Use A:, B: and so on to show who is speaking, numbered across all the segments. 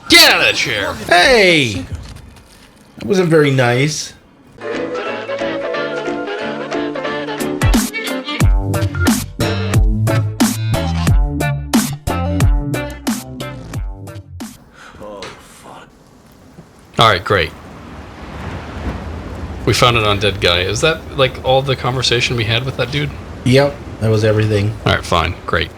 A: Get out of the chair!
B: Hey! That wasn't very nice.
A: Alright, great. We found an undead guy. Is that, like, all the conversation we had with that dude?
B: Yep, that was everything.
A: Alright, fine. Great.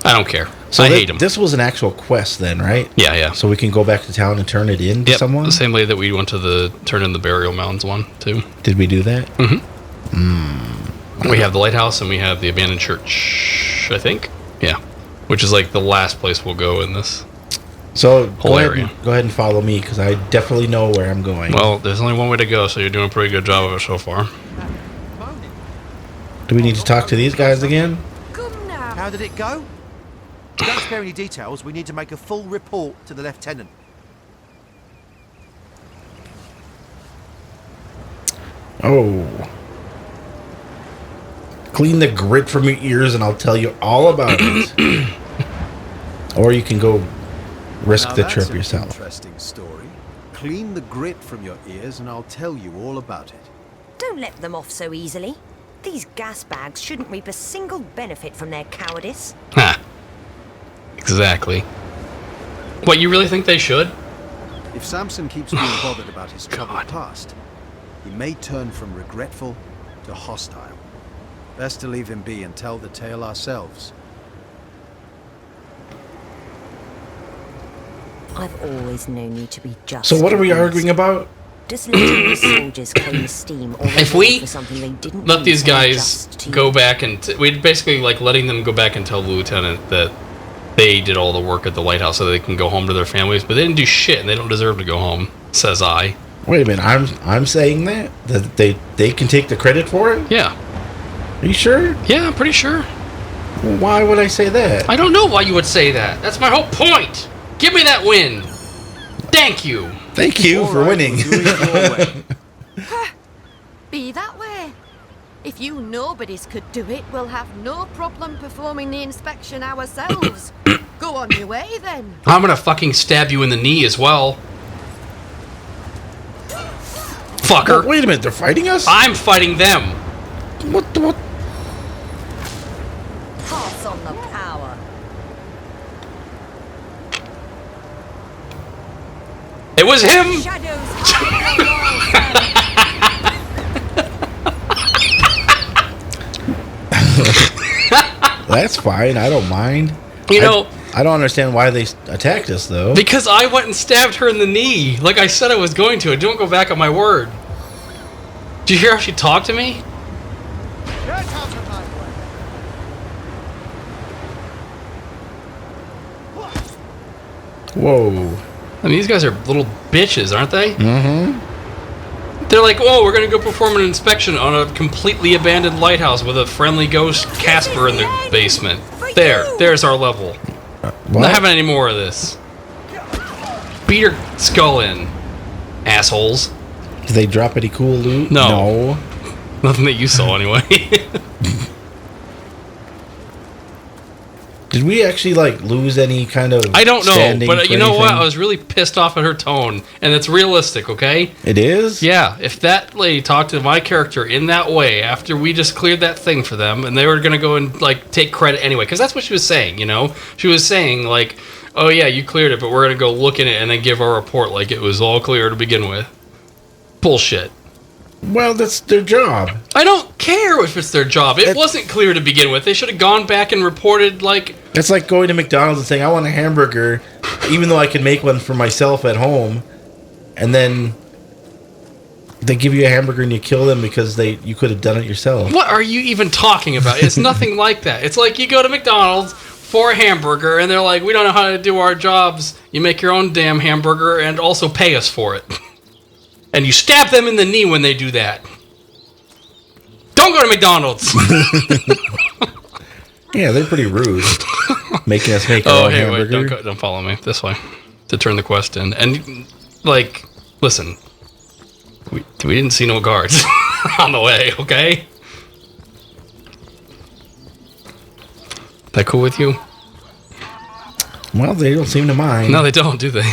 A: I don't care.
B: So
A: I hate him.
B: This was an actual quest then, right?
A: Yeah, yeah.
B: So we can go back to town and turn it in to someone?
A: The same way that we went to turn in the burial mounds one, too.
B: Did we do that?
A: Mm-hmm. We have the lighthouse and we have the abandoned church, I think. Yeah. Which is like the last place we'll go in this
B: So
A: whole area.
B: Go ahead and follow me, because I definitely know where I'm going.
A: Well, there's only one way to go, so you're doing a pretty good job of it so far.
B: Do we need to talk to these guys again?
C: How did it go? Don't spare any details. We need to make a full report to the lieutenant.
B: Oh. Clean the grit from your ears and I'll tell you all about it. Or you can go risk the trip yourself.
D: Interesting story. Clean the grit from your ears and I'll tell you all about it.
E: Don't let them off so easily. These gas bags shouldn't reap a single benefit from their cowardice.
A: Ha. Exactly. What, you really think they should?
D: If Samson keeps being bothered about his troubled past, he may turn from regretful to hostile. Best to leave him be and tell the tale ourselves.
E: I've always known you to be just.
B: So what are we arguing about?
E: Just letting the soldiers claim steam or
A: If we
E: for something they didn't
A: let these
E: do
A: guys
E: just
A: go back and we'd basically like letting them go back and tell the lieutenant that they did all the work at the lighthouse so they can go home to their families, but they didn't do shit and they don't deserve to go home, says I.
B: Wait a minute, I'm saying that they can take the credit for it?
A: Yeah.
B: Are you sure?
A: Yeah, I'm pretty sure.
B: Well, why would I say that?
A: I don't know why you would say that. That's my whole point. Give me that win. Thank you.
B: Thank you for winning.
F: Be that way. If you nobodies could do it, we'll have no problem performing the inspection ourselves. Go on your way, then.
A: I'm gonna fucking stab you in the knee as well. Fucker.
B: Wait a minute, they're fighting us?
A: I'm fighting them.
B: What?
E: pass on the power.
A: It was him!
B: That's fine, I don't mind.
A: You know,
B: I don't understand why they attacked us, though.
A: because I went and stabbed her in the knee, like I said I was going to. I don't go back on my word. Did you hear how she talked to me?
B: Whoa.
A: I mean, these guys are little bitches, aren't they?
B: Mm-hmm.
A: They're like, oh, we're going to go perform an inspection on a completely abandoned lighthouse with a friendly ghost Casper in the basement. There's our level.
B: What?
A: Not having any more of this. Beat her skull in, assholes.
B: Did they drop any cool loot?
A: No. Nothing that you saw, anyway.
B: Did we actually, like, lose any kind of
A: I don't know,
B: standing
A: but
B: for
A: you know what?
B: anything?
A: I was really pissed off at her tone, and it's realistic, okay?
B: It is?
A: Yeah, if that lady talked to my character in that way after we just cleared that thing for them, and they were going to go and, like, take credit anyway, because that's what she was saying, you know? She was saying, like, oh, yeah, you cleared it, but we're going to go look in it and then give our report like it was all clear to begin with. Bullshit.
B: Well, that's their job.
A: I don't care if it's their job. It wasn't clear to begin with. They should have gone back and reported, like...
B: It's like going to McDonald's and saying, I want a hamburger, even though I can make one for myself at home, and then they give you a hamburger and you kill them because you could have done it yourself.
A: What are you even talking about? It's nothing like that. It's like you go to McDonald's for a hamburger, and they're like, we don't know how to do our jobs. You make your own damn hamburger and also pay us for it. And you stab them in the knee when they do that. Don't go to McDonald's!
B: Yeah, they're pretty rude. Making us make our own hamburger.
A: Wait, don't follow me. This way. To turn the quest in. And, like, listen. We didn't see no guards on the way, okay? That cool with you?
B: Well, they don't seem to mind.
A: No, they don't, do they?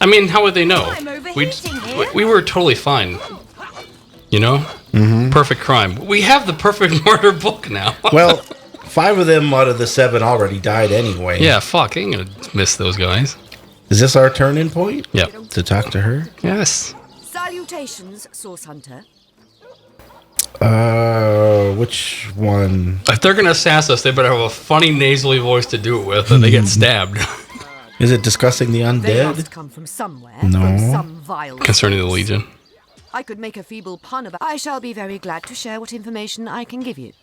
A: I mean, how would they know?
E: I'm overheating here.
A: We were totally fine. You know? Mm-hmm. Perfect crime. We have the perfect murder book now.
B: Well, 5 of them out of the 7 already died anyway.
A: Yeah, fuck. I ain't gonna miss those guys.
B: Is this our turn-in point?
A: Yep.
B: To talk to her?
A: Yes.
E: Salutations, Source Hunter.
B: Which one?
A: If they're gonna sass us, they better have a funny nasally voice to do it with, and they get stabbed.
B: Is it discussing the
E: They must
B: undead?
E: come from somewhere.
B: No.
E: From some vile
A: Concerning the
E: source.
A: Legion.
F: I could make a feeble pun about. I shall be very glad to share what information I can give you.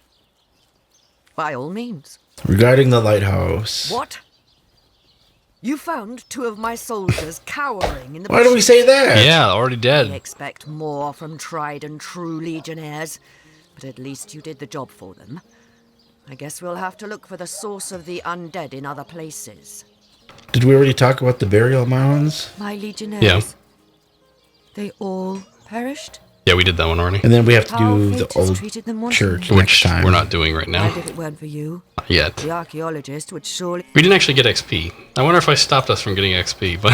F: By all means.
B: Regarding the lighthouse.
E: What? You found 2 of my soldiers cowering in the
B: Why do we say that?
A: Yeah, already
E: I
A: dead.
E: expect more from tried and true legionnaires, but at least you did the job for them. I guess we'll have to look for the source of the undead in other places.
B: Did we already talk about the burial mounds?
E: My legionnaires?
A: Yeah.
E: They all perished?
A: Yeah, we did that one already.
B: And then we have to
E: How
B: do
E: fate
B: the
E: has
B: old
E: treated them wantonly.
B: church next
A: Which
B: time.
A: we're not doing right now.
E: And if it weren't for you,
A: Not yet.
E: the archaeologist would surely...
A: We didn't actually get XP. I wonder if I stopped us from getting XP, but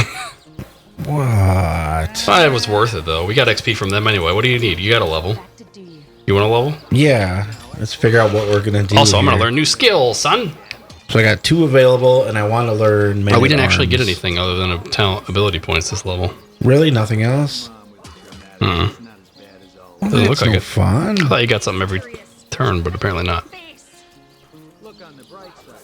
B: What?
A: it was worth it though. We got XP from them anyway. What do you need? You got a level. You want a level?
B: Yeah. Let's figure out what we're gonna do.
A: Also, I'm gonna
B: here.
A: learn new skills, son.
B: So I got 2 available, and I want to learn.
A: Oh, we didn't actually get
B: Man-at-Arms.
A: anything other than a talent ability points this level.
B: Really, nothing else. Well,
A: Doesn't look
B: that's
A: like
B: no
A: it.
B: fun.
A: I thought you got something every turn, but apparently not.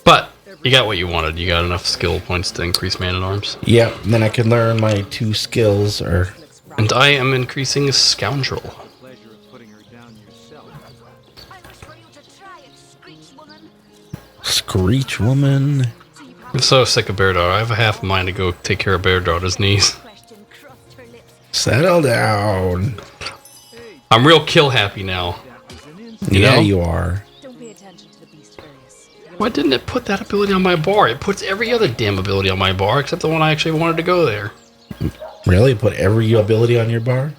A: But you got what you wanted. You got enough skill points to increase man-at-arms.
B: Yep. Then I can learn my 2 skills, or
A: And I am increasing scoundrel.
B: Screech Woman.
A: I'm so sick of Bear Daughter. I have a half mind to go take care of Bear Daughter's knees.
B: Settle down.
A: I'm real kill happy now. You
B: Yeah,
A: know?
B: you are.
A: Why didn't it put that ability on my bar? It puts every other damn ability on my bar except the one I actually wanted to go there.
B: Really? Put every ability on your bar?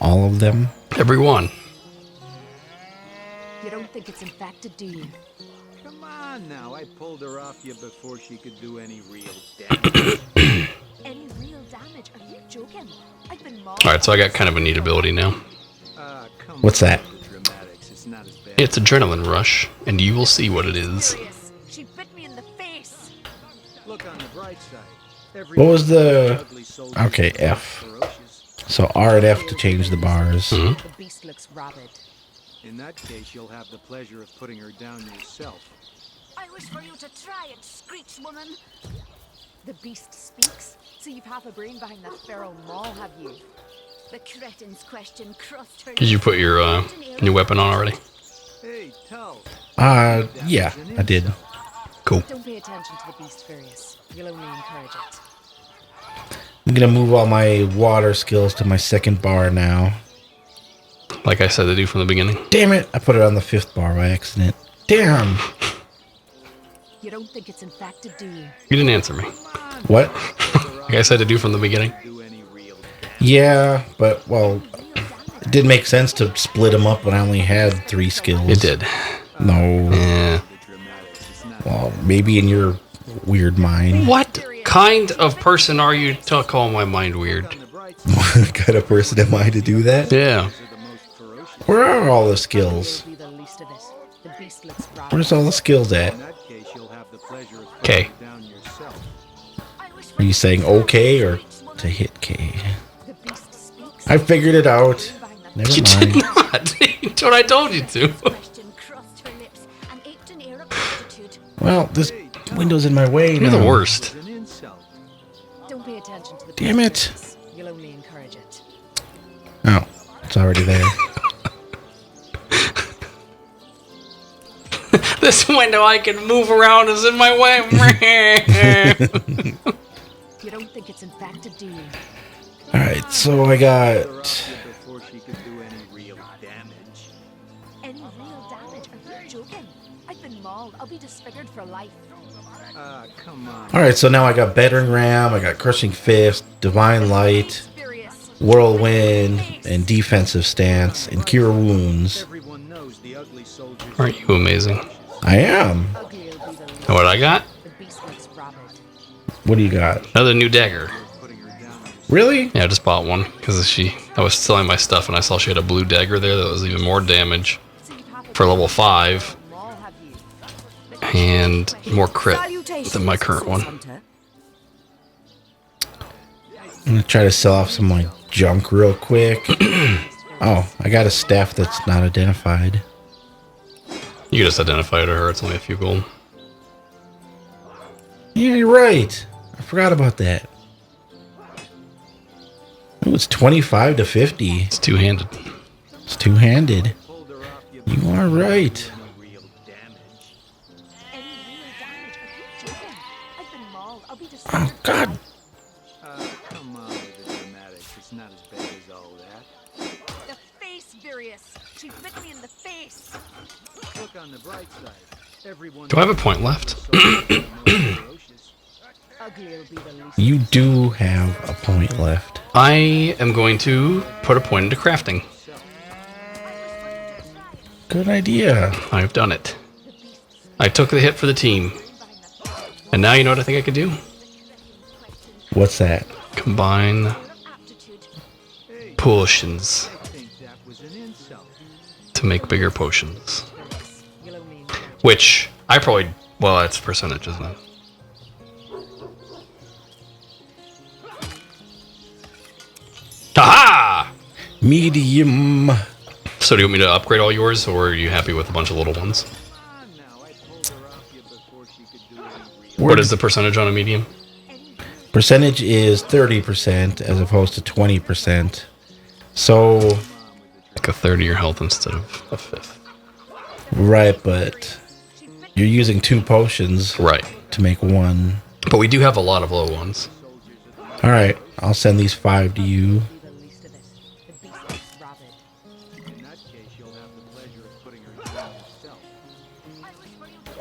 B: All of them?
A: Every one.
G: You don't think it's infected, do you?
D: Come on now, I pulled her off you before she could do any real damage.
G: Any real damage? Are you joking? I've been
A: Alright, so I got kind of a neat ability now.
D: Come
B: What's
D: on
B: that?
D: with the dramatics, it's not as bad.
A: It's Adrenaline Rush, and you will see what it is.
G: serious. She bit me in the face.
D: Look on the bright side.
B: What was the...
D: Ugly soldiers
B: Okay,
D: are
B: F.
D: ferocious.
B: So R and F to change the bars.
A: Mhm.
G: The beast looks rabid.
D: In that case, you'll have the pleasure of putting her down yourself.
G: I wish for you to try it, Screech Woman. The beast speaks, so you've half a brain behind that feral maw, have you? The cretin's question crossed her.
A: Did you put your new weapon on already?
D: Hey, Tull.
B: Yeah, I did.
A: Cool.
G: Don't pay attention to the beast, Furious. You'll only encourage it.
B: I'm gonna move all my water skills to my 2nd bar now.
A: Like I said to do from the beginning.
B: Damn it! I put it on the 5th bar by accident. Damn!
G: You don't think it's infected, do you?
A: You didn't answer me.
B: What?
A: Like I said to do from the beginning.
D: Do any real damage.
B: Yeah, but, well, it did make sense to split them up when I only had 3 skills.
A: It did.
B: No.
A: Yeah.
D: The dramatics, it's not
B: Well, maybe in your weird mind.
A: What kind of person are you to call my mind weird?
D: on the bright
B: What kind of person am I to do that?
A: Yeah.
D: side are the most ferocious.
B: Where are all the skills?
G: Be the least of it. The beast looks rabid.
B: Where's all the skills at?
D: In that case, you'll have the pleasure of
A: Okay.
D: putting her down yourself.
B: Are you saying okay or to hit K?
G: The beast speaks.
B: I figured it out. Never
A: You did
B: mind.
A: not. That's what I told you to.
G: Question crossed her lips and aped an air of gratitude.
B: Well, this window's in my way
A: You're
B: now.
A: the worst.
D: It's an insult.
G: Don't pay attention to the
B: Damn
G: beast,
B: it.
G: Furious. You'll only encourage it.
B: Oh, it's already there.
A: This window I can move around is in my way.
G: You don't think it's infected, do you?
B: Alright, so I got...
D: Her off you before she could do any real damage.
G: Any real damage? Are you joking? I've been mauled. I'll be disfigured for life.
D: Come on.
B: Alright, so now I got Battering Ram, I got Crushing Fist, Divine Light,
G: Furious.
B: Whirlwind, and Defensive Stance, and Cure Wounds.
D: Everyone knows the ugly soldiers.
A: Aren't you amazing?
B: I am.
G: Ugly will be the least.
A: Know what I got?
G: The beast looks
B: What do you got?
A: Another new dagger.
B: Really?
A: Yeah, I just bought one because I was selling my stuff and I saw she had a blue dagger there that was even more damage for level 5 and more crit than my current one.
B: I'm gonna try to sell off some like junk real quick. Oh, I got a staff that's not identified.
A: You can just identify it to her. It's only a few gold.
B: Yeah, you're right. I forgot about that. Oh, it's 25 to 50.
A: It's two-handed.
B: It's two-handed. You are right. Oh, God.
D: Come on with the dramatics. It's not as bad as all that.
G: The face, Virius. She bit me in the face.
D: Look on the bright side. Everyone.
A: Do I have a point left?
B: You do have a point left.
A: I am going to put a point into crafting.
B: Good idea.
A: I've done it. I took the hit for the team. And now you know what I think I could do?
B: What's that?
A: Combine potions to make bigger potions. Which I probably, well, that's percentage, isn't it? Aha!
B: Medium.
A: So do you want me to upgrade all yours, or are you happy with a bunch of little ones? What is the percentage on a medium?
B: Percentage is 30% as opposed to 20%. So,
A: Like a third of your health instead of a fifth.
B: right, but you're using 2 potions
A: Right.
B: to make 1.
A: But we do have a lot of low ones.
B: All right, I'll send these 5 to you.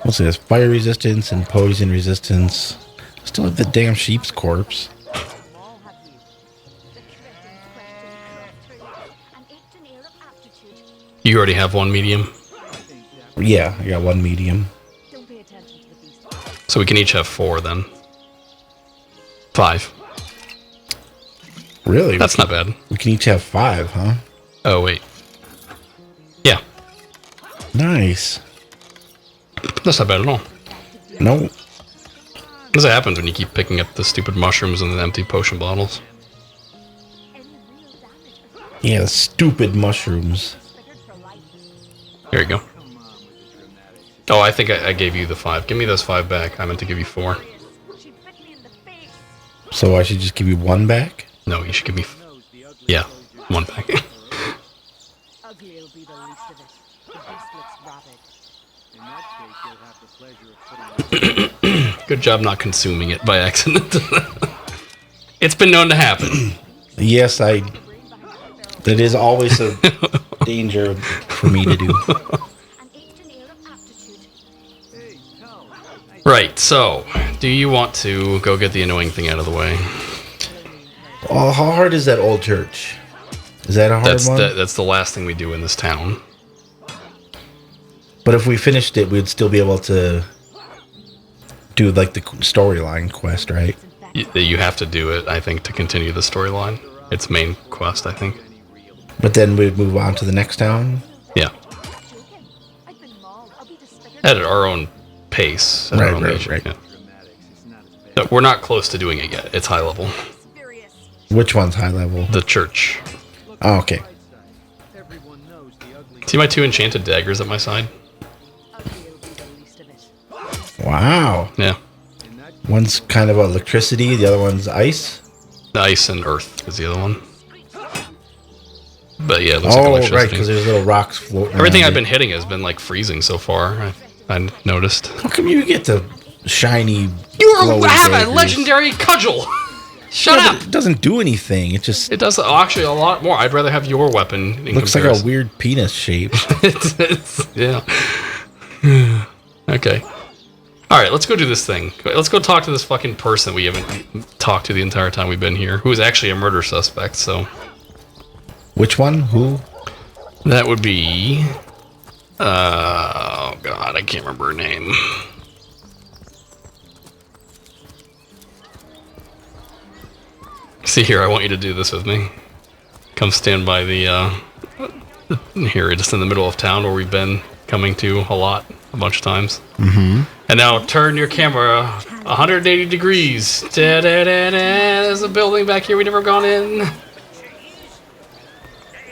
B: What's this? Fire resistance and poison resistance. Still have the damn sheep's corpse.
A: You already have one medium,
B: Yeah, I got 1 medium.
A: so we can each have 4 then. 5.
B: Really?
A: That's not bad.
B: We can each have 5, huh?
A: Oh, wait. Yeah,
B: Nice.
A: that's not bad at all.
B: No.
A: This happens when you keep picking up the stupid mushrooms and the empty potion bottles.
B: Yeah, stupid mushrooms.
A: Here you go. Oh, I think I gave you the 5. Give me those 5 back. I meant to give you 4.
B: So I should just give you 1 back?
A: No, you should give me... Yeah, 1 back. Good job not consuming it by accident. It's been known to happen.
B: Yes, that is always a danger for me to do.
A: Right, so, do you want to go get the annoying thing out of the way?
B: Oh, how hard is that old church? Is that a hard one?
A: That's the last thing we do in this town.
B: But if we finished it, we'd still be able to do like the storyline quest, right?
A: You have to do it, I think, to continue the storyline. It's main quest, I think.
B: But then we'd move on to the next town?
A: Yeah. At our own pace. At our own leisure,
B: right.
A: yeah. No, we're not close to doing it yet. It's high level.
B: Which one's high level?
A: The church.
B: Oh, okay.
A: See my 2 enchanted daggers at my side?
B: Wow.
A: Yeah.
B: One's kind of electricity, the other one's ice?
A: Ice and earth is the other one. But yeah, it looks like electricity.
B: Right, because there's little rocks floating
A: Everything
B: around
A: I've
B: it.
A: been hitting has been like freezing so far. I noticed.
B: How come you get the shiny
A: You
B: glowy
A: have a
B: daggers?
A: legendary cudgel! Shut
B: Yeah,
A: up!
B: but it doesn't do anything. It just
A: It does actually a lot more. I'd rather have your weapon in
B: looks like
A: comparison.
B: a weird penis shape.
A: Yeah. Okay. Alright, let's go do this thing. Let's go talk to this fucking person we haven't talked to the entire time we've been here, who is actually a murder suspect, so...
B: Which one? Who?
A: That would be... oh god, I can't remember her name. See here, I want you to do this with me. Come stand by the, here, just in the middle of town where we've been coming to a bunch of times.
B: Mm-hmm.
A: And now turn your camera 180 degrees. Da-da-da-da. There's a building back here we never gone in.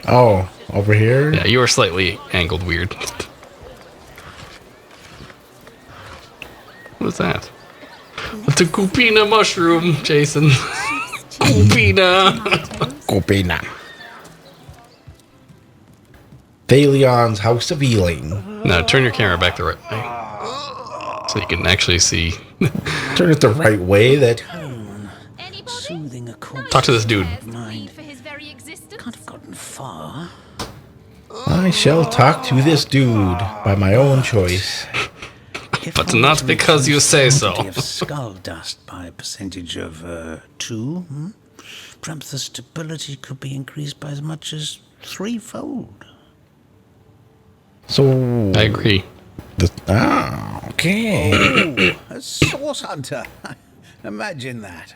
B: Oh, over here?
A: Yeah, you are slightly angled weird. What is that? It's a Cupina mushroom, Jason. Cupina.
B: Copina. Thalion's House of Healing.
A: No, turn your camera back the right way. So you can actually see.
B: Turn it the right way. That
H: Soothing a corpse.
A: Talk to this dude.
H: Mind for his very existence. Can't have gotten far.
B: I shall talk to this dude by my own choice.
A: But not because you say so.
H: Of skull dust by a percentage of 2. Perhaps the stability could be increased by as much as 3-fold.
B: So
A: I agree.
B: Okay.
D: Oh, a source hunter. Imagine that.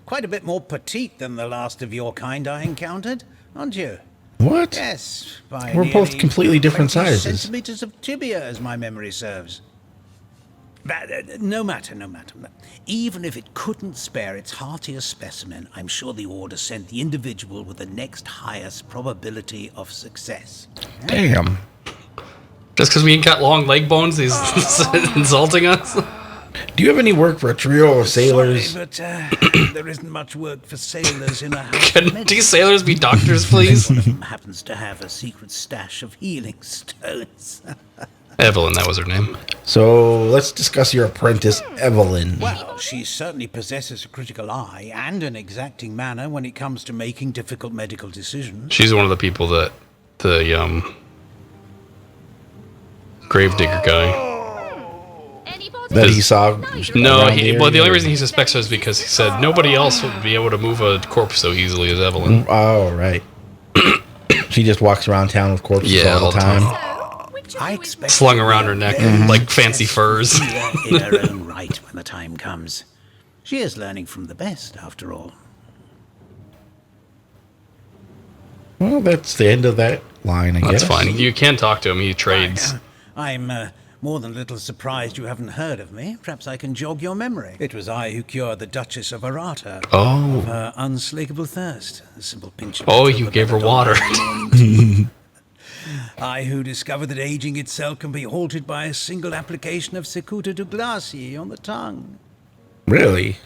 D: Quite a bit more petite than the last of your kind I encountered, aren't you?
B: What?
D: Yes, by
B: We're both
D: nearly
B: completely different
D: 20
B: sizes.
D: centimeters of tibia, as my memory serves. But, no matter. Even if it couldn't spare its heartiest specimen, I'm sure the order sent the individual with the next highest probability of success.
B: Damn.
A: Just because we ain't got long leg bones, he's insulting us.
B: Do you have any work for a trio of sailors?
D: Sorry, but there isn't much work for sailors in a house.
A: Can these sailors be doctors, please?
D: One of them happens to have a secret stash of healing stones.
A: Evelyn, that was her name.
B: So let's discuss your apprentice, Evelyn.
D: Well, she certainly possesses a critical eye and an exacting manner when it comes to making difficult medical decisions.
A: She's one of the people that the gravedigger guy.
B: That he saw.
A: No,
B: around the
A: well, the
B: area?
A: only reason he suspects her is because he said nobody else would be able to move a corpse so easily as Evelyn.
B: Oh, right. She just walks around town with corpses all the time.
D: I expect
A: Slung around her neck like fancy furs.
D: in her own right when the time comes. She is learning from the best, after all.
B: Well, that's the end of that line, I guess.
A: That's fine. You can talk to him. He trades.
D: I'm more than a little surprised you haven't heard of me. Perhaps I can jog your memory. It was I who cured the Duchess of Arata
A: Oh.
D: of her unslakable thirst. A simple pinch of
A: Oh,
D: petrol
A: you
D: would
A: gave her
D: never dull
A: water.
D: my morning. I who discovered that aging itself can be halted by a single application of Secuta Douglasii on the tongue.
B: Really?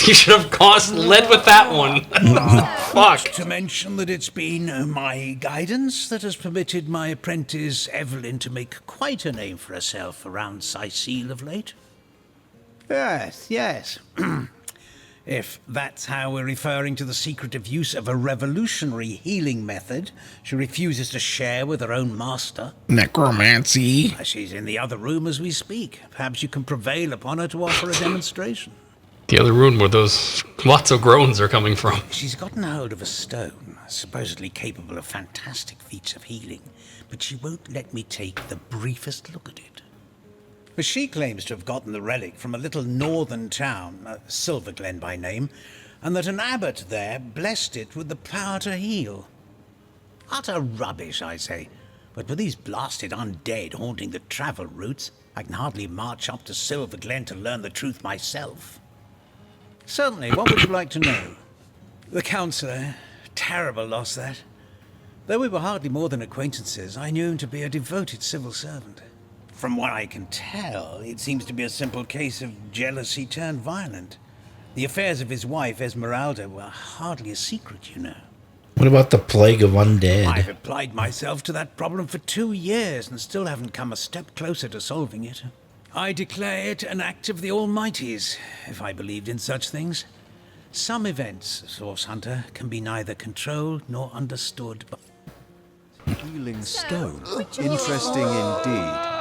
A: You should have led with that one. Fuck.
D: To mention that it's been my guidance that has permitted my apprentice Evelyn to make quite a name for herself around Sicile of late. Yes. If that's how we're referring to the secretive use of a revolutionary healing method she refuses to share with her own master.
B: Necromancy.
D: She's in the other room as we speak. Perhaps you can prevail upon her to offer a demonstration.
A: The other room where those lots of groans are coming from.
D: She's gotten hold of a stone, supposedly capable of fantastic feats of healing, but she won't let me take the briefest look at it. But she claims to have gotten the relic from a little northern town, Silverglen by name, and that an abbot there blessed it with the power to heal. Utter rubbish, I say. But with these blasted undead haunting the travel routes, I can hardly march up to Silverglen to learn the truth myself. Certainly, what would you like to know? The counsellor, terrible loss that. Though we were hardly more than acquaintances, I knew him to be a devoted civil servant. From what I can tell, it seems to be a simple case of jealousy turned violent. The affairs of his wife, Esmeralda, were hardly a secret, you know.
B: What about the plague of undead?
D: I've applied myself to that problem for 2 years and still haven't come a step closer to solving it. I declare it an act of the Almighty's, if I believed in such things. Some events, Source Hunter, can be neither controlled nor understood by...
C: Healing stone. Interesting indeed.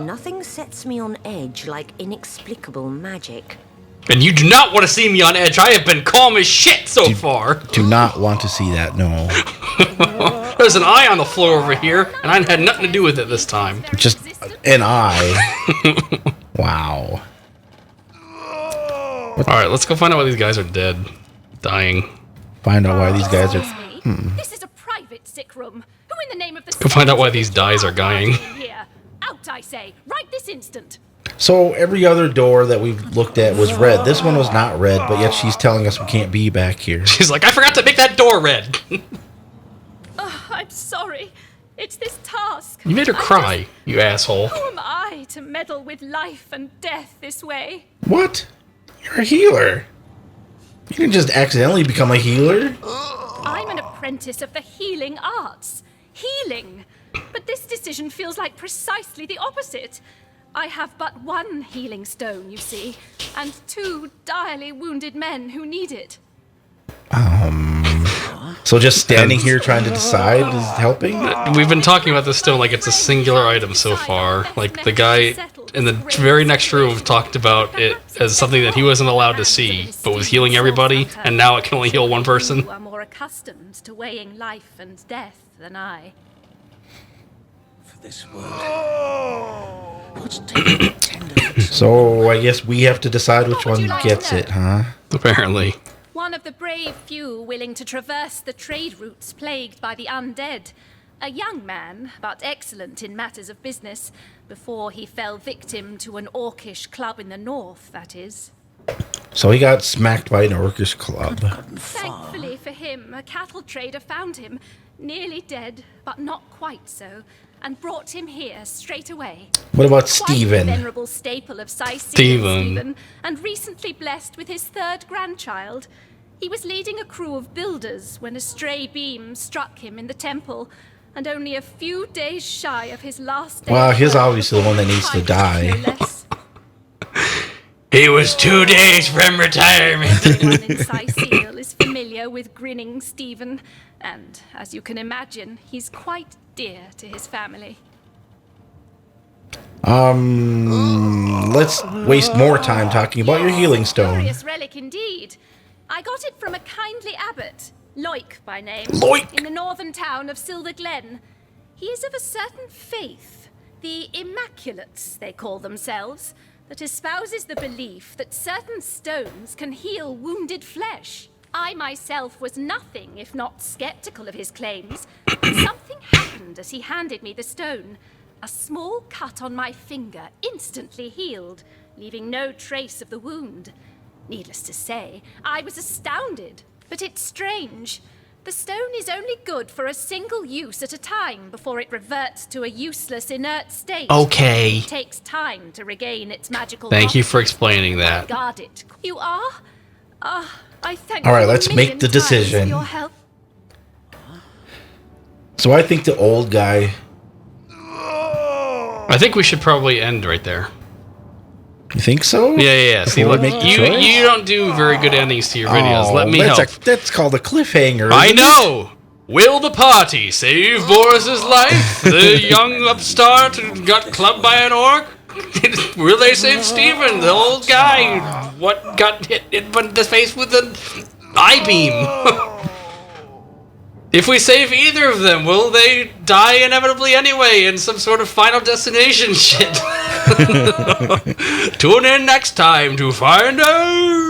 I: Nothing sets me on edge like inexplicable magic.
A: And you do not want to see me on edge. I have been calm as shit so far.
B: Do not want to see that, no.
A: There's an eye on the floor over here, and I had nothing to do with it this time.
B: Just an eye. Wow.
A: Alright, let's go find out why these guys are dead. Dying.
B: Find out why these guys are...
G: This is a private sick room. Who in the name of the...
A: Go find out why these dyes are dying.
G: Here. Out, I say. Right this instant.
B: So every other door that we've looked at was red. This one was not red, but yet she's telling us we can't be back here.
A: She's like, I forgot to make that door red.
G: I'm sorry. It's this task.
A: You made her cry, you asshole.
G: Who am I to meddle with life and death this way?
B: What? You're a healer. You didn't just accidentally become a healer.
G: I'm an apprentice of the healing arts. Healing. But this decision feels like precisely the opposite. I have but one healing stone, you see, and 2 direly wounded men who need it.
B: So just standing here trying to decide is helping?
A: We've been talking about this stone like it's a singular item so far. Like, the guy in the very next room talked about it as something that he wasn't allowed to see, but was healing everybody, and now it can only heal one person.
G: You are more accustomed to weighing life and death than I.
D: For this world. What's taking tender?
B: So I guess we have to decide which
G: What would
B: one
G: you like to
B: gets
G: know?
B: it, huh?
A: Apparently.
G: One of the brave few willing to traverse the trade routes plagued by the undead. A young man, but excellent in matters of business, before he fell victim to an orcish club in the north, that is.
B: So he got smacked by an orcish club.
G: Thankfully for him, a cattle trader found him, nearly dead, but not quite so, and brought him here straight away.
B: What about
G: Quite a
B: Stephen?
G: venerable staple of Sicilian
A: Stephen.
G: and recently blessed with his 3rd grandchild. He was leading a crew of builders when a stray beam struck him in the temple, and only a few days shy of his last day.
B: Well,
G: of
B: he's
G: work
B: obviously the one that needs to
G: before he
B: die.
G: died, no less.
A: He was 2 days from retirement.
G: Everyone in Sicile is familiar with grinning Stephen, and as you can imagine, he's quite dear to his family.
B: Let's waste more time talking about your healing stone.
G: Glorious relic indeed. I got it from a kindly abbot, Loic by name,
B: Loic.
G: in the northern town of Silver Glen. He is of a certain faith, the Immaculates they call themselves, that espouses the belief that certain stones can heal wounded flesh. I myself was nothing if not skeptical of his claims, but something happened as he handed me the stone. A small cut on my finger instantly healed, leaving no trace of the wound. Needless to say, I was astounded. But it's strange. The stone is only good for a single use at a time before it reverts to a useless, inert state.
A: Okay.
G: It takes time to regain its magical
A: Thank you for
G: properties.
A: explaining that.
G: Guard it. You are? I thank
B: All right,
G: you a
B: let's make
G: million
B: the
G: times for
B: decision.
G: your help.
B: So I think the old guy...
A: I think we should probably end right there.
B: You think so?
A: Yeah. See,
B: Before
A: look,
B: we make the
A: you
B: choice?
A: don't do very good endings to your videos.
B: Oh,
A: Let me
B: that's
A: help.
B: That's called a cliffhanger.
A: I
B: isn't it?
A: know! Will the party save Boris's life? The young upstart who got clubbed by an orc? Will they save Stephen, the old guy? What got hit in the face with an I-beam? If we save either of them, will they die inevitably anyway in some sort of Final Destination shit? Tune in next time to find out!